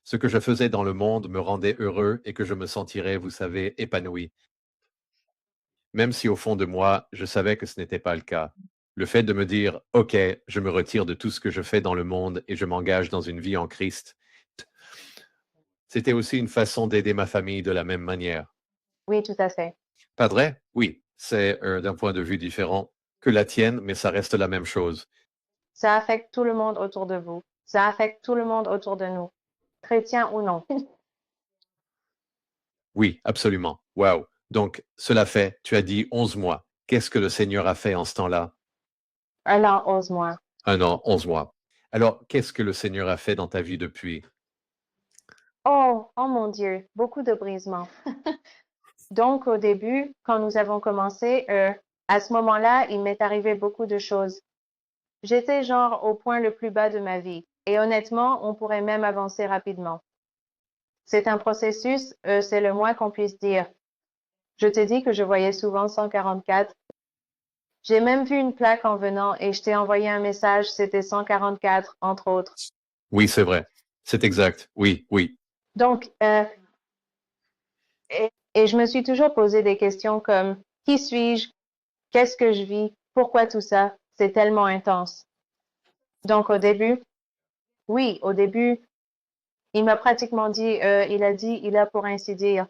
Ce que je faisais dans le monde me rendait heureux et que je me sentirais, vous savez, épanoui. Même si au fond de moi, je savais que ce n'était pas le cas. Le fait de me dire, OK, je me retire de tout ce que je fais dans le monde et je m'engage dans une vie en Christ, c'était aussi une façon d'aider ma famille de la même manière. Oui, tout à fait. Pas vrai? Oui, c'est d'un point de vue différent que la tienne, mais ça reste la même chose. Ça affecte tout le monde autour de vous. Ça affecte tout le monde autour de nous, chrétiens ou non. Oui, absolument. Waouh. Donc, cela fait, tu as dit 11 mois. Qu'est-ce que le Seigneur a fait en ce temps-là? 1 an, 11 mois. 1 an, 11 mois. Alors, qu'est-ce que le Seigneur a fait dans ta vie depuis? Oh, oh mon Dieu, beaucoup de brisements. Donc, au début, quand nous avons commencé, à ce moment-là, il m'est arrivé beaucoup de choses. J'étais genre au point le plus bas de ma vie. Et honnêtement, on pourrait même avancer rapidement. C'est un processus, c'est le moins qu'on puisse dire. Je te dis que je voyais souvent 144. J'ai même vu une plaque en venant et je t'ai envoyé un message, c'était 144, entre autres. Oui, c'est vrai. C'est exact. Oui, oui. Donc, et je me suis toujours posé des questions comme, qui suis-je? Qu'est-ce que je vis? Pourquoi tout ça? C'est tellement intense. Donc, au début, oui, au début, il m'a pratiquement dit, il a pour ainsi dire.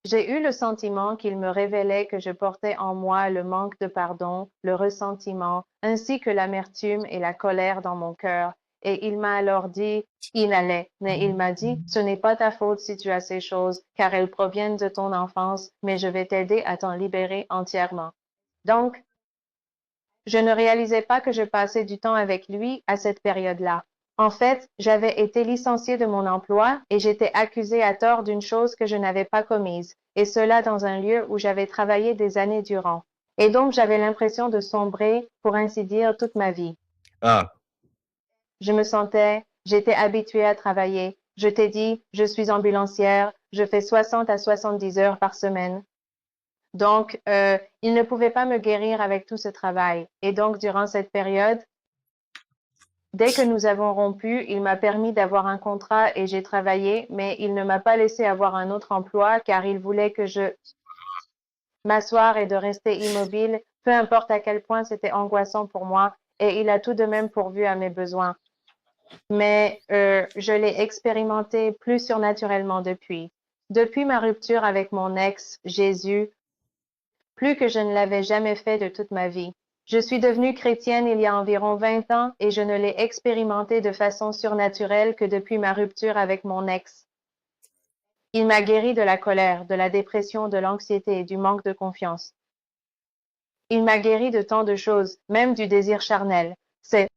J'ai eu le sentiment qu'il me révélait que je portais en moi le manque de pardon, le ressentiment, ainsi que l'amertume et la colère dans mon cœur. Et il m'a alors dit, il allait, mais il m'a dit, ce n'est pas ta faute si tu as ces choses, car elles proviennent de ton enfance, mais je vais t'aider à t'en libérer entièrement. Donc, je ne réalisais pas que je passais du temps avec lui à cette période-là. En fait, j'avais été licenciée de mon emploi et j'étais accusée à tort d'une chose que je n'avais pas commise, et cela dans un lieu où j'avais travaillé des années durant. Et donc, j'avais l'impression de sombrer, pour ainsi dire, toute ma vie. Ah, J'étais habituée à travailler. Je t'ai dit, je suis ambulancière, je fais 60 à 70 heures par semaine. Donc, il ne pouvait pas me guérir avec tout ce travail. Et donc, durant cette période, dès que nous avons rompu, il m'a permis d'avoir un contrat et j'ai travaillé, mais il ne m'a pas laissé avoir un autre emploi car il voulait que je m'asseoir et de rester immobile, peu importe à quel point c'était angoissant pour moi, et il a tout de même pourvu à mes besoins. Mais je l'ai expérimenté plus surnaturellement depuis. Depuis ma rupture avec mon ex, Jésus, plus que je ne l'avais jamais fait de toute ma vie. Je suis devenue chrétienne il y a environ 20 ans et je ne l'ai expérimenté de façon surnaturelle que depuis ma rupture avec mon ex. Il m'a guéri de la colère, de la dépression, de l'anxiété et du manque de confiance. Il m'a guéri de tant de choses, même du désir charnel. C'est,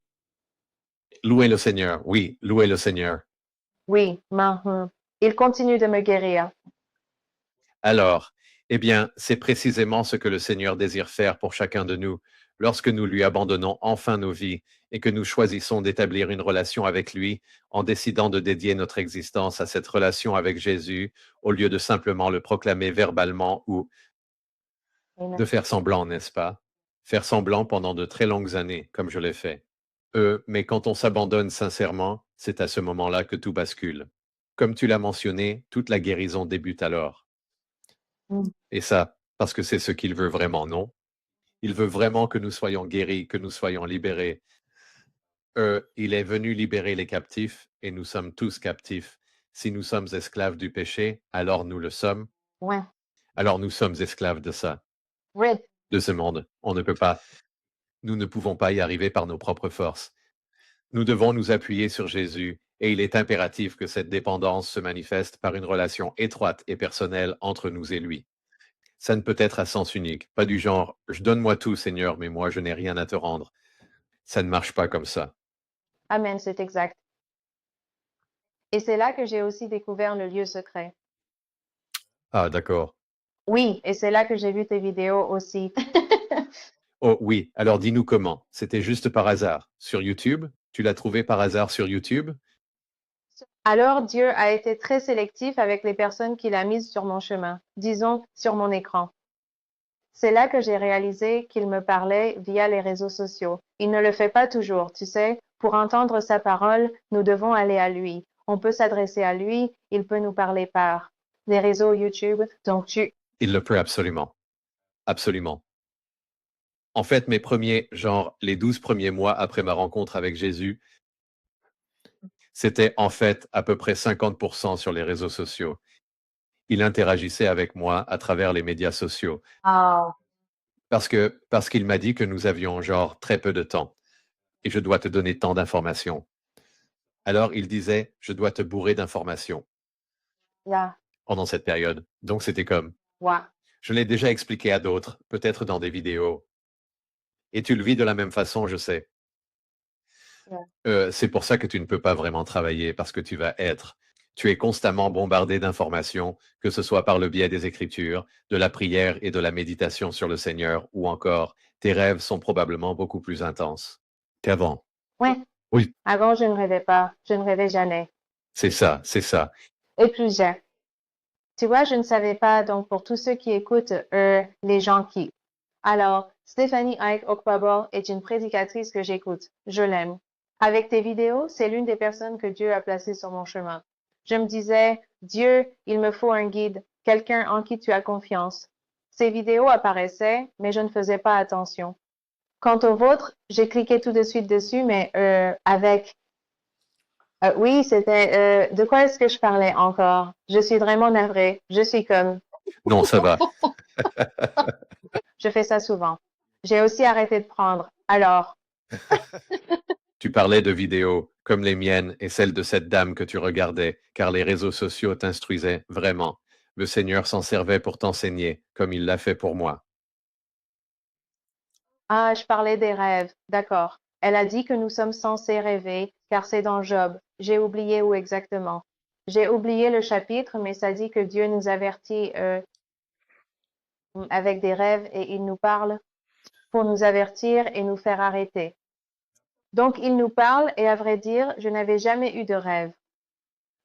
louez le Seigneur. Oui, louez le Seigneur. oui, il continue de me guérir. Alors, eh bien, c'est précisément ce que le Seigneur désire faire pour chacun de nous lorsque nous lui abandonnons enfin nos vies et que nous choisissons d'établir une relation avec lui en décidant de dédier notre existence à cette relation avec Jésus au lieu de simplement le proclamer verbalement ou Amen. de faire semblant, n'est-ce pas? Faire semblant pendant de très longues années, comme je l'ai fait. Mais quand on s'abandonne sincèrement, c'est à ce moment-là que tout bascule. Comme tu l'as mentionné, toute la guérison débute alors. Mm. Et ça, parce que c'est ce qu'il veut vraiment, non? Il veut vraiment que nous soyons guéris, que nous soyons libérés. Il est venu libérer les captifs et nous sommes tous captifs. Si nous sommes esclaves du péché, alors nous le sommes. Ouais. Alors nous sommes esclaves de ça, Red. de ce monde. On ne peut pas, nous ne pouvons pas y arriver par nos propres forces. Nous devons nous appuyer sur Jésus et il est impératif que cette dépendance se manifeste par une relation étroite et personnelle entre nous et lui. Ça ne peut être à sens unique, pas du genre je donne-moi tout, Seigneur, mais moi je n'ai rien à te rendre. Ça ne marche pas comme ça. Amen, c'est exact. Et c'est là que j'ai aussi découvert le lieu secret. Ah, d'accord. Oui, et c'est là que j'ai vu tes vidéos aussi. Oh oui, alors dis-nous comment. C'était juste par hasard. Sur YouTube? Tu l'as trouvé par hasard sur YouTube? Alors Dieu a été très sélectif avec les personnes qu'il a mises sur mon chemin, disons sur mon écran. C'est là que j'ai réalisé qu'il me parlait via les réseaux sociaux. Il ne le fait pas toujours, tu sais. Pour entendre sa parole, nous devons aller à lui. on peut s'adresser à lui, il peut nous parler par les réseaux YouTube. Donc, Il le peut absolument. Absolument. En fait, les 12 premiers mois après ma rencontre avec Jésus, c'était en fait à peu près 50% sur les réseaux sociaux. Il interagissait avec moi à travers les médias sociaux ah, parce qu'il m'a dit que nous avions très peu de temps et je dois te donner tant d'informations. Alors il disait, je dois te bourrer d'informations yeah, pendant cette période. Donc c'était comme, ouais, je l'ai déjà expliqué à d'autres, peut-être dans des vidéos. Et tu le vis de la même façon, je sais. yeah. C'est pour ça que tu ne peux pas vraiment travailler parce que tu es constamment bombardé d'informations, que ce soit par le biais des Écritures, de la prière et de la méditation sur le Seigneur, ou encore tes rêves sont probablement beaucoup plus intenses qu'avant. Ouais. Oui, Avant, je ne rêvais pas, je ne rêvais jamais. c'est ça, c'est ça. Et plus j'ai. Tu vois, je ne savais pas, donc pour tous ceux qui écoutent, les gens qui. Alors, Stephanie Ike Okpabor est une prédicatrice que j'écoute. Je l'aime. Avec tes vidéos, c'est l'une des personnes que Dieu a placées sur mon chemin. Je me disais, Dieu, il me faut un guide, quelqu'un en qui tu as confiance. Ces vidéos apparaissaient, mais je ne faisais pas attention. Quant au vôtre, j'ai cliqué tout de suite dessus, mais oui, c'était. De quoi est-ce que je parlais encore? Je suis vraiment navrée. Je suis comme. Non, ça va. Je fais ça souvent. J'ai aussi arrêté de prendre. Alors, Tu parlais de vidéos comme les miennes et celles de cette dame que tu regardais, car les réseaux sociaux t'instruisaient vraiment. Le Seigneur s'en servait pour t'enseigner, comme il l'a fait pour moi. ah, je parlais des rêves. D'accord. Elle a dit que nous sommes censés rêver, car c'est dans Job. J'ai oublié où exactement. J'ai oublié le chapitre, mais ça dit que Dieu nous avertit avec des rêves et il nous parle pour nous avertir et nous faire arrêter. Donc, il nous parle et à vrai dire, je n'avais jamais eu de rêve.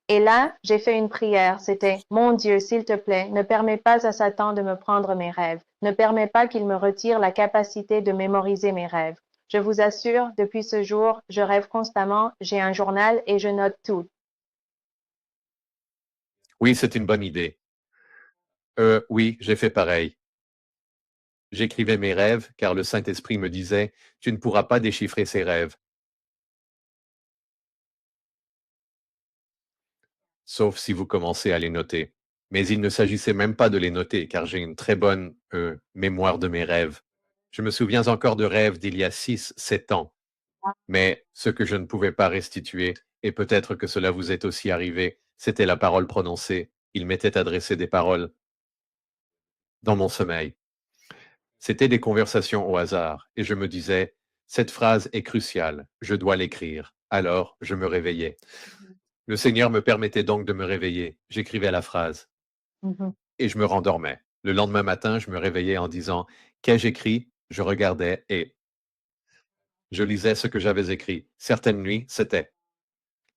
Et là, j'ai fait une prière. C'était, mon Dieu, s'il te plaît, ne permets pas à Satan de me prendre mes rêves. Ne permets pas qu'il me retire la capacité de mémoriser mes rêves. Je vous assure, depuis ce jour, je rêve constamment, j'ai un journal et je note tout. Oui, c'est une bonne idée. Oui, j'ai fait pareil. J'écrivais mes rêves, car le Saint-Esprit me disait, tu ne pourras pas déchiffrer ces rêves, sauf si vous commencez à les noter. Mais il ne s'agissait même pas de les noter, car j'ai une très bonne mémoire de mes rêves. Je me souviens encore de rêves d'il y a 7 ans, mais ce que je ne pouvais pas restituer, et peut-être que cela vous est aussi arrivé, c'était la parole prononcée. Il m'était adressé des paroles dans mon sommeil. C'était des conversations au hasard, et je me disais, cette phrase est cruciale, je dois l'écrire. Alors, je me réveillais. Le Seigneur me permettait donc de me réveiller. J'écrivais la phrase, Mhm. et je me rendormais. Le lendemain matin, je me réveillais en disant, qu'ai-je écrit? Je regardais et je lisais ce que j'avais écrit. Certaines nuits, c'était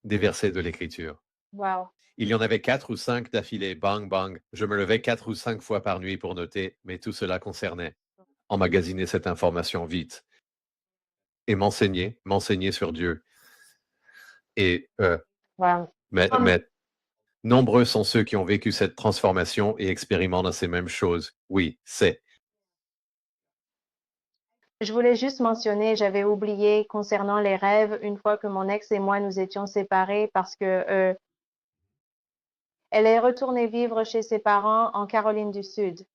des versets de l'Écriture. Wow. Il y en avait 4 ou 5 d'affilée, bang, bang. Je me levais 4 ou 5 fois par nuit pour noter, mais tout cela concernait emmagasiner cette information vite et m'enseigner sur Dieu. Et Wow. mais nombreux sont ceux qui ont vécu cette transformation et expérimentent ces mêmes choses. Oui, c'est. Je voulais juste mentionner, j'avais oublié concernant les rêves, une fois que mon ex et moi nous étions séparés parce que elle est retournée vivre chez ses parents en Caroline du Sud.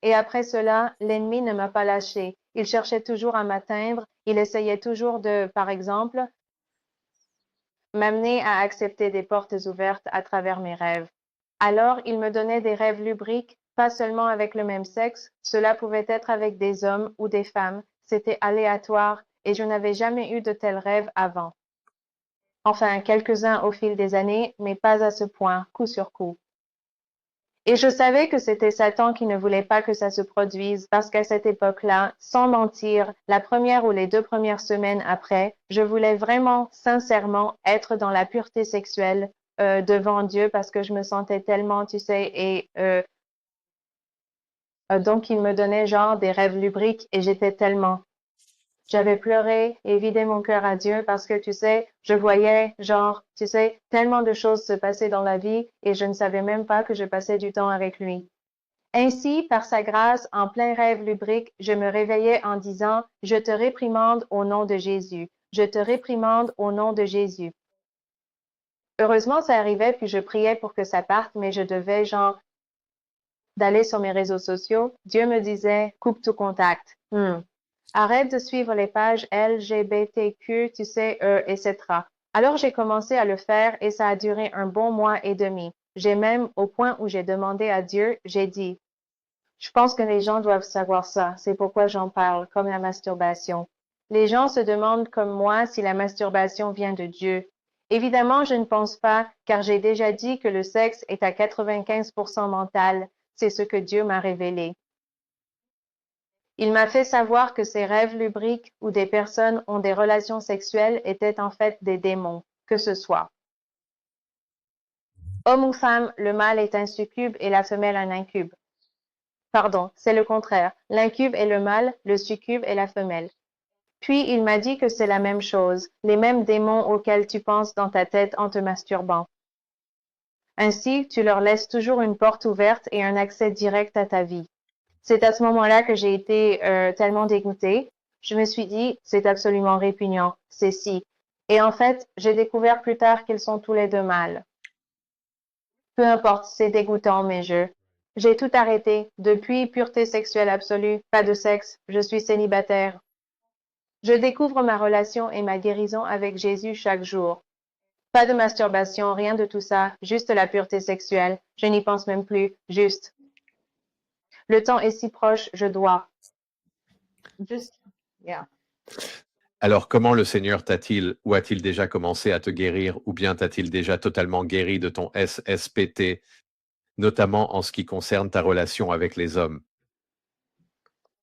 Et après cela, l'ennemi ne m'a pas lâché. Il cherchait toujours à m'atteindre. Il essayait toujours de, par exemple, m'amener à accepter des portes ouvertes à travers mes rêves. Alors, il me donnait des rêves lubriques, pas seulement avec le même sexe, cela pouvait être avec des hommes ou des femmes. C'était aléatoire et je n'avais jamais eu de tels rêves avant. Enfin, quelques-uns au fil des années, mais pas à ce point, coup sur coup. Et je savais que c'était Satan qui ne voulait pas que ça se produise parce qu'à cette époque-là, sans mentir, la première ou les 2 premières semaines après, je voulais vraiment, sincèrement, être dans la pureté sexuelle devant Dieu parce que je me sentais tellement, tu sais, et donc il me donnait genre des rêves lubriques et j'étais tellement. J'avais pleuré et vidé mon cœur à Dieu parce que, tu sais, je voyais, genre, tu sais, tellement de choses se passer dans la vie et je ne savais même pas que je passais du temps avec lui. Ainsi, par sa grâce, en plein rêve lubrique, je me réveillais en disant, je te réprimande au nom de Jésus. Je te réprimande au nom de Jésus. Heureusement, ça arrivait, puis je priais pour que ça parte, mais je devais, genre, d'aller sur mes réseaux sociaux. Dieu me disait, coupe tout contact. Arrête de suivre les pages LGBTQ, tu sais, etc. Alors j'ai commencé à le faire et ça a duré un bon mois et demi. J'ai même, au point où j'ai demandé à Dieu, j'ai dit, je pense que les gens doivent savoir ça. C'est pourquoi j'en parle, comme la masturbation. Les gens se demandent comme moi si la masturbation vient de Dieu. Évidemment, je ne pense pas, car j'ai déjà dit que le sexe est à 95% mental. C'est ce que Dieu m'a révélé. Il m'a fait savoir que ces rêves lubriques où des personnes ont des relations sexuelles étaient en fait des démons, que ce soit. Homme ou femme, le mâle est un succube et la femelle un incube. Pardon, c'est le contraire. L'incube est le mâle, le succube est la femelle. Puis il m'a dit que c'est la même chose, les mêmes démons auxquels tu penses dans ta tête en te masturbant. Ainsi, tu leur laisses toujours une porte ouverte et un accès direct à ta vie. C'est à ce moment-là que j'ai été tellement dégoûtée. Je me suis dit, c'est absolument répugnant, c'est si. Et en fait, j'ai découvert plus tard qu'ils sont tous les deux mâles. Peu importe, c'est dégoûtant, mais j'ai tout arrêté. Depuis, pureté sexuelle absolue, pas de sexe, je suis célibataire. Je découvre ma relation et ma guérison avec Jésus chaque jour. Pas de masturbation, rien de tout ça, juste la pureté sexuelle. Je n'y pense même plus, juste. Le temps est si proche, je dois. Juste, yeah. Alors, comment le Seigneur t'a-t-il ou a-t-il déjà commencé à te guérir ou bien t'a-t-il déjà totalement guéri de ton SSPT, notamment en ce qui concerne ta relation avec les hommes?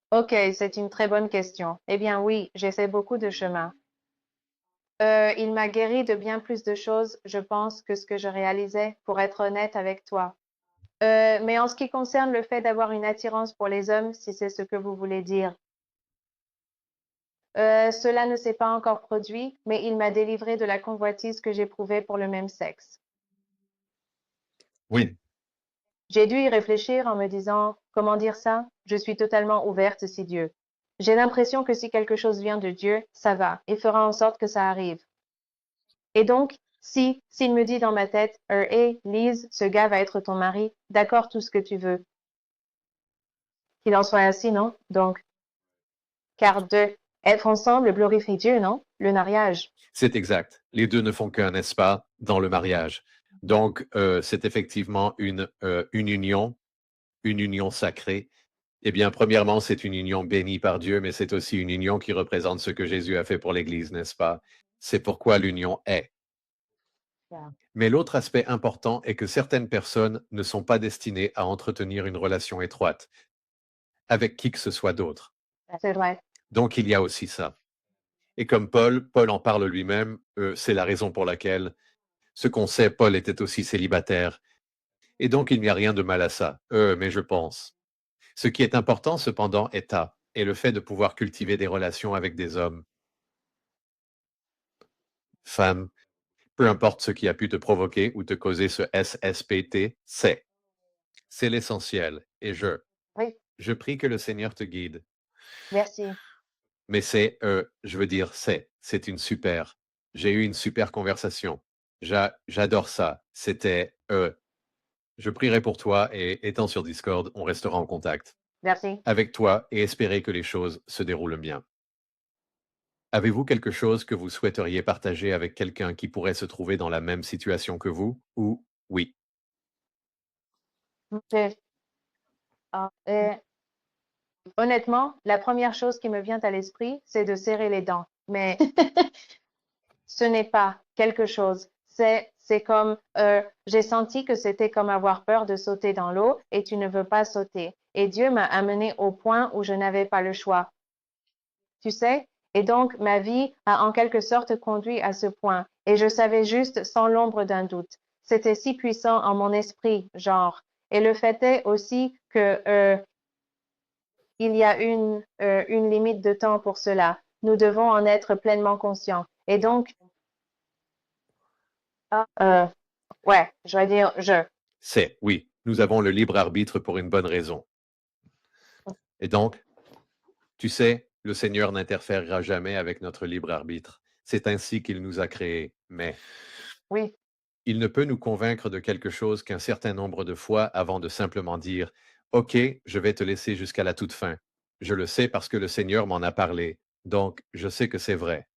Ok, c'est une très bonne question. Eh bien oui, j'ai fait beaucoup de chemin. Il m'a guéri de bien plus de choses, je pense, que ce que je réalisais, pour être honnête avec toi. Mais en ce qui concerne le fait d'avoir une attirance pour les hommes, si c'est ce que vous voulez dire, cela ne s'est pas encore produit, mais il m'a délivré de la convoitise que j'éprouvais pour le même sexe. Oui, J'ai dû y réfléchir en me disant, comment dire ça? Je suis totalement ouverte si Dieu. J'ai l'impression que si quelque chose vient de Dieu, ça va, il fera en sorte que ça arrive. Et donc, s'il me dit dans ma tête, hey, Lise, ce gars va être ton mari, d'accord, tout ce que tu veux. Qu'il en soit ainsi, non? Donc, car de être ensemble glorifie Dieu, non? Le mariage. c'est exact. Les deux ne font qu'un, n'est-ce pas, dans le mariage. Donc, c'est effectivement une union sacrée. Eh bien, premièrement, c'est une union bénie par Dieu, mais c'est aussi une union qui représente ce que Jésus a fait pour l'Église, n'est-ce pas? C'est pourquoi l'union est. Yeah. Mais l'autre aspect important est que certaines personnes ne sont pas destinées à entretenir une relation étroite avec qui que ce soit d'autre. C'est vrai. Donc, il y a aussi ça. Et comme Paul en parle lui-même, c'est la raison pour laquelle, ce qu'on sait, Paul était aussi célibataire. Et donc, il n'y a rien de mal à ça. Mais je pense. Ce qui est important, cependant, est le fait de pouvoir cultiver des relations avec des hommes, femmes, peu importe ce qui a pu te provoquer ou te causer ce SSPT, c'est l'essentiel. Et Oui, je prie que le Seigneur te guide. merci. Mais je veux dire, c'est j'ai eu une super conversation. J'adore ça. Je prierai pour toi et étant sur Discord, on restera en contact Merci. avec toi et espérer que les choses se déroulent bien. Avez-vous quelque chose que vous souhaiteriez partager avec quelqu'un qui pourrait se trouver dans la même situation que vous? Ou oui, Je- euh, honnêtement, la première chose qui me vient à l'esprit, c'est de serrer les dents. Mais ce n'est pas quelque chose. C'est comme, j'ai senti que c'était comme avoir peur de sauter dans l'eau et tu ne veux pas sauter. Et Dieu m'a amené au point où je n'avais pas le choix. Tu sais? Et donc, ma vie a en quelque sorte conduit à ce point. Et je savais juste sans l'ombre d'un doute. C'était si puissant en mon esprit, genre. Et le fait est aussi que il y a une limite de temps pour cela. Nous devons en être pleinement conscients. Et donc, ouais, je vais dire je. C'est, oui, nous avons le libre arbitre pour une bonne raison. Et donc, tu sais, le Seigneur n'interférera jamais avec notre libre arbitre. C'est ainsi qu'il nous a créés. Mais Oui, il ne peut nous convaincre de quelque chose qu'un certain nombre de fois avant de simplement dire OK, je vais te laisser jusqu'à la toute fin. Je le sais parce que le Seigneur m'en a parlé. Donc, je sais que c'est vrai.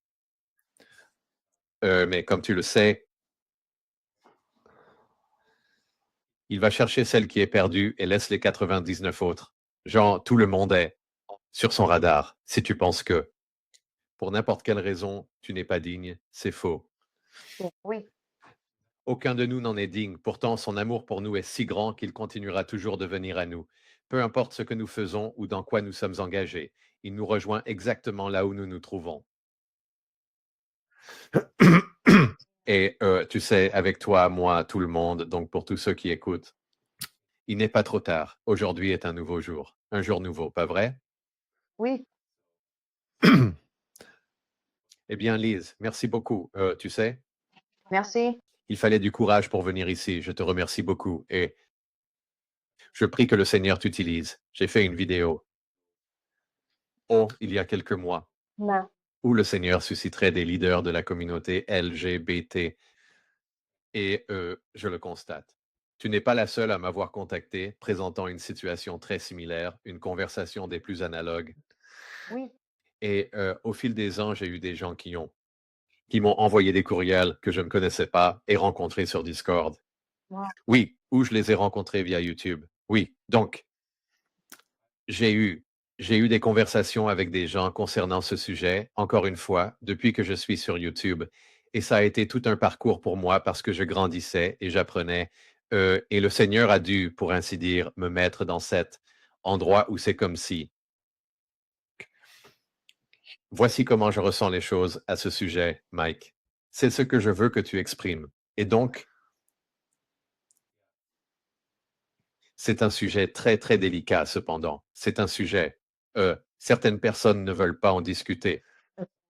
Mais comme tu le sais, il va chercher celle qui est perdue et laisse les 99 autres. Genre, tout le monde est sur son radar, si tu penses que, pour n'importe quelle raison, tu n'es pas digne, c'est faux. oui, Aucun de nous n'en est digne. Pourtant, son amour pour nous est si grand qu'il continuera toujours de venir à nous. Peu importe ce que nous faisons ou dans quoi nous sommes engagés, il nous rejoint exactement là où nous nous trouvons. Et tu sais, avec toi, moi, tout le monde, donc pour tous ceux qui écoutent, il n'est pas trop tard. Aujourd'hui est un nouveau jour. Un jour nouveau, pas vrai? oui, Eh bien, Lise, merci beaucoup. Tu sais, merci. il fallait du courage pour venir ici. Je te remercie beaucoup. Et je prie que le Seigneur t'utilise. J'ai fait une vidéo, il y a quelques mois, Non, où le Seigneur susciterait des leaders de la communauté LGBT. Et je le constate. Tu n'es pas la seule à m'avoir contacté présentant une situation très similaire, une conversation des plus analogues. oui, Et au fil des ans, j'ai eu des gens qui m'ont envoyé des courriels que je ne connaissais pas et rencontrés sur Discord. wow, Oui, ou je les ai rencontrés via YouTube. Oui, donc j'ai eu j'ai eu des conversations avec des gens concernant ce sujet, encore une fois, depuis que je suis sur YouTube. Et ça a été tout un parcours pour moi parce que je grandissais et j'apprenais. Et le Seigneur a dû, pour ainsi dire, me mettre dans cet endroit où c'est comme si. Voici comment je ressens les choses à ce sujet, Mike. C'est ce que je veux que tu exprimes. Et donc, c'est un sujet très, très délicat, cependant. C'est un sujet. Certaines personnes ne veulent pas en discuter.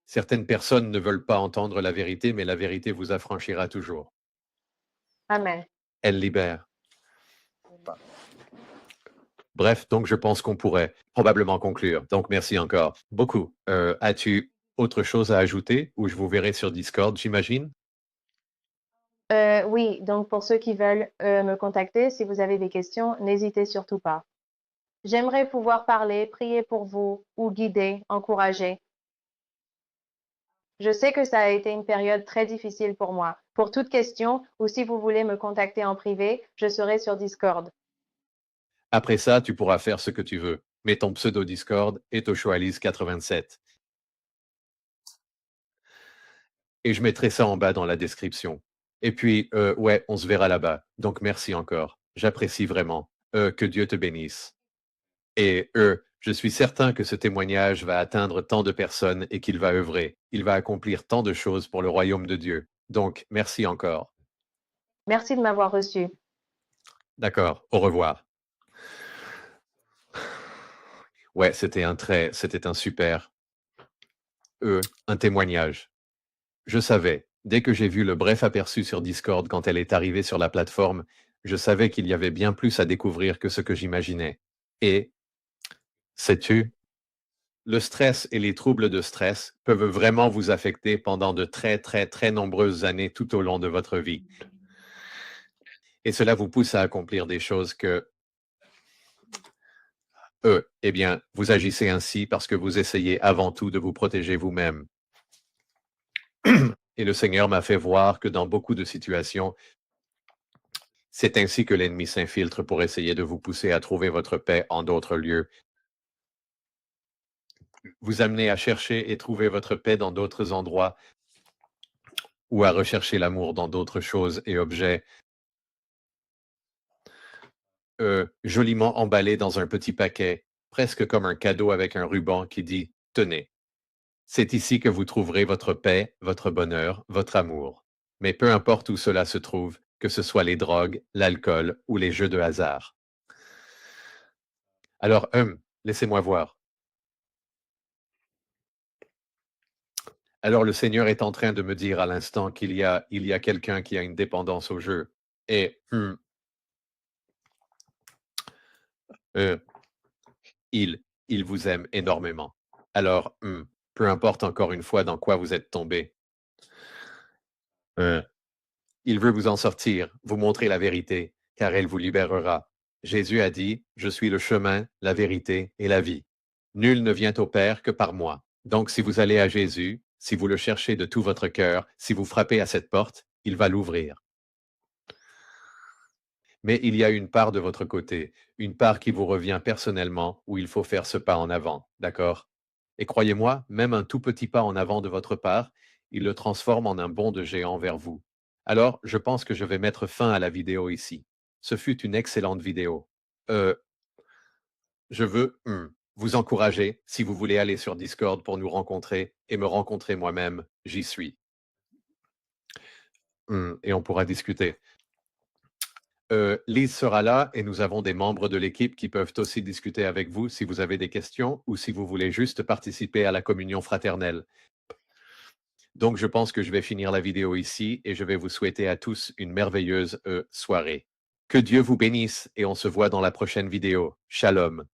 Certaines personnes ne veulent pas entendre la vérité, mais la vérité vous affranchira toujours. amen. Elle libère. Bref, donc je pense qu'on pourrait probablement conclure. Donc merci encore. Beaucoup. As-tu autre chose à ajouter ou je vous verrai sur Discord, j'imagine? Oui, donc pour ceux qui veulent me contacter, si vous avez des questions, n'hésitez surtout pas. J'aimerais pouvoir parler, prier pour vous ou guider, encourager. Je sais que ça a été une période très difficile pour moi. Pour toute question ou si vous voulez me contacter en privé, je serai sur Discord. Après ça, tu pourras faire ce que tu veux. Mais ton pseudo Discord est Oshoalise87. Et je mettrai ça en bas dans la description. Et puis, ouais, on se verra là-bas. Donc merci encore. J'apprécie vraiment. Que Dieu te bénisse. Et je suis certain que ce témoignage va atteindre tant de personnes et qu'il va œuvrer. Il va accomplir tant de choses pour le royaume de Dieu. Donc, merci encore. Merci de m'avoir reçu. D'accord. Au revoir. Ouais, c'était un super, un témoignage. Je savais, dès que j'ai vu le bref aperçu sur Discord quand elle est arrivée sur la plateforme, je savais qu'il y avait bien plus à découvrir que ce que j'imaginais. Et, sais-tu, le stress et les troubles de stress peuvent vraiment vous affecter pendant de très, très, très nombreuses années tout au long de votre vie. Et cela vous pousse à accomplir des choses que, eh bien, vous agissez ainsi parce que vous essayez avant tout de vous protéger vous-même. Et le Seigneur m'a fait voir que dans beaucoup de situations, c'est ainsi que l'ennemi s'infiltre pour essayer de vous pousser à trouver votre paix en d'autres lieux, vous amener à chercher et trouver votre paix dans d'autres endroits ou à rechercher l'amour dans d'autres choses et objets, joliment emballés dans un petit paquet, presque comme un cadeau avec un ruban qui dit « Tenez, c'est ici que vous trouverez votre paix, votre bonheur, votre amour. » Mais peu importe où cela se trouve, que ce soit les drogues, l'alcool ou les jeux de hasard. Alors, laissez-moi voir. Alors le Seigneur est en train de me dire à l'instant qu'il y a quelqu'un qui a une dépendance au jeu et heu, il il vous aime énormément. Alors, peu importe encore une fois dans quoi vous êtes tombé, heu, il veut vous en sortir, vous montrer la vérité, car elle vous libérera. Jésus a dit: «Je suis le chemin, la vérité et la vie. Nul ne vient au Père que par moi». Donc si vous allez à Jésus, si vous le cherchez de tout votre cœur, si vous frappez à cette porte, il va l'ouvrir. Mais il y a une part de votre côté, une part qui vous revient personnellement, où il faut faire ce pas en avant, d'accord? Et croyez-moi, même un tout petit pas en avant de votre part, il le transforme en un bond de géant vers vous. Alors, je pense que je vais mettre fin à la vidéo ici. Ce fut une excellente vidéo. Euh, je veux vous encourager, si vous voulez aller sur Discord pour nous rencontrer et me rencontrer moi-même, j'y suis. Et on pourra discuter. Lise sera là et nous avons des membres de l'équipe qui peuvent aussi discuter avec vous si vous avez des questions ou si vous voulez juste participer à la communion fraternelle. Donc, je pense que je vais finir la vidéo ici et je vais vous souhaiter à tous une merveilleuse soirée. Que Dieu vous bénisse et on se voit dans la prochaine vidéo. Shalom.